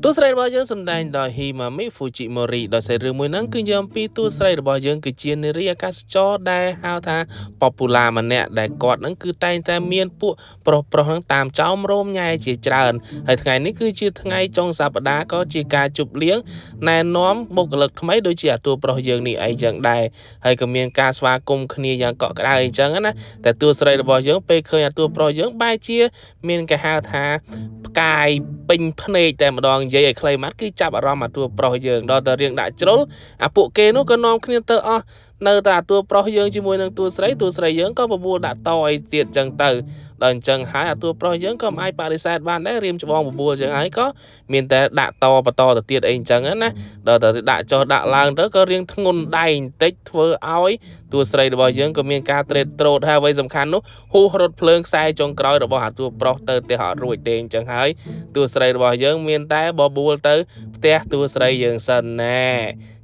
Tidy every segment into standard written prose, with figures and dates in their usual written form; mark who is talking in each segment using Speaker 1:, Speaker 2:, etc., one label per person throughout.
Speaker 1: Tu sraiរបស់យើងសម្ដែងដោយ Himami Fujimori ដោយសាររឿងមួយហ្នឹងគឺយើងពីទូស្រីរបស់យើងគឺជានារីអាកាសចរដែលហៅថា popular ម្នាក់ដែលគាត់ហ្នឹងគឺតែងតែមានពួកប្រុសហ្នឹងតាមចោមរោមញ៉ែជាច្រើនហើយថ្ងៃនេះគឺជាថ្ងៃចុងសប្តាហ៍ក៏ជាការជប់លៀងណែនាំបុគ្គលិកថ្មីដូចជាអាតួប្រុសយើងនេះអីចឹងដែរហើយក៏មានការស្វាគមន៍គ្នាយ៉ាងកក់ក្ដៅអីចឹងណាតែតួស្រីរបស់យើងពេលឃើញអាតួប្រុសយើងបែរជាមានគេហៅថាផ្កាយពេញភ្នែកតែម្ដងនិយាយឲ្យខ្លីម៉ាត់គឺចាប់អារម្មណ៍អាតួប្រុសយើងដល់តែរៀងដាក់ជ្រុលអាពួកគេនោះក៏នាំគ្នាទៅអស់នៅតែអាតួប្រុសយើងជាមួយនឹងតួស្រីយើងក៏បបួលដាក់តអីទៀតចឹងទៅដល់អញ្ចឹងហើយអាតួប្រុសយើងក៏មិនអាចបដិសេធបានដែររៀមច្បងបបួលចឹងហើយក៏មានតែដាក់តបន្តទៅទៀតអីអញ្ចឹងណាដល់តែដាក់ចុះដាក់ឡើងទៅក៏រៀងធ្ងន់ដៃបន្តិចធ្វើឲ្យតួស្រីរបស់យើងក៏មានការត្រេតត្រោតហើយអ្វីសំខាន់នោះហួសរត់ភ្លើងខ្សែចុងក្រោយរបស់អាតួប្រុសទៅផ្ទះអត់រួចទេអញ្ចឹងហើយតួស្រីរបស់យើងមានតែបបួលទៅផ្ទះតួស្រីយើងសិនណា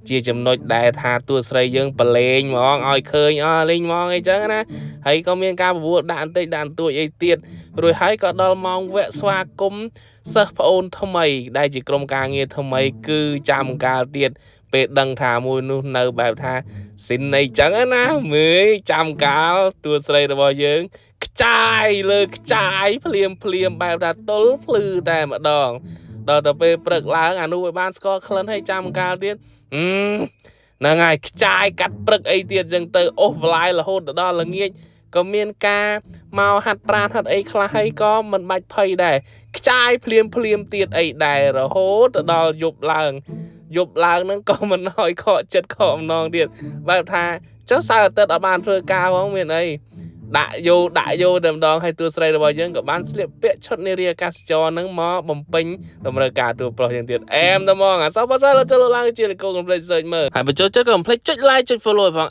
Speaker 1: ជាចំណុចដែលថាតួស្រីយើងប្រឡែងហ្មងឲ្យឃើញលេងហ្មងអីចឹងណាហើយក៏មានការបបួលដាក់បន្តិចដាក់បន្តួចអីទៀតរួចហើយក៏ដល់ម៉ោងវគ្គស្វាគមន៍សិស្សប្អូនថ្មីដែលជាក្រុមការងារថ្មីគឺចាំកាលទៀតពេលដឹងថាមួយនោះនៅបែបថាស៊ីនអីចឹងណាមើលចាំកាលតួស្រីរបស់យើងខ្ចាយលើខ្ចាយភ្លាមបែបថាទល់ភ្លឺតែម្ដងដល់ទៅពេលព្រឹកឡើងអានោះឲ្យបានស្គាល់ក្លិនឲ្យចាំកាលទៀតហ្នឹងហើយខ្ចាយកាត់ព្រឹកអីទៀតចឹងទៅអូសបន្លាយរហូតដល់ល្ងាចក៏មានការមកហាត់ប្រាណហាត់អីខ្លះហើយក៏មិនបាច់ភ័យដែរខ្ចាយភ្លាមទៀតអីដែររហូតទៅដល់យប់ឡើងហ្នឹងក៏មិនឲ្យខកចិត្តខកអំណងទៀតបែបថាចុះសៅរ៍អាទិត្យអត់បានធ្វើការផងមានអីដាក់យោតែម្ដងហើយតួស្រីរបស់យើងក៏បានស្លៀកពាក់ឈុតនារីអាកាសចរហ្នឹងមកបំពេញតម្រូវការតួប្រុសយ៉ាងទៀតអែមតែហ្មងអសោះបើសិនចូលឡើងជាកូនកុំភ្លេច search មើលហើយបើចូលចិត្តក៏កុំភ្លេចចុច like ចុច follow ផង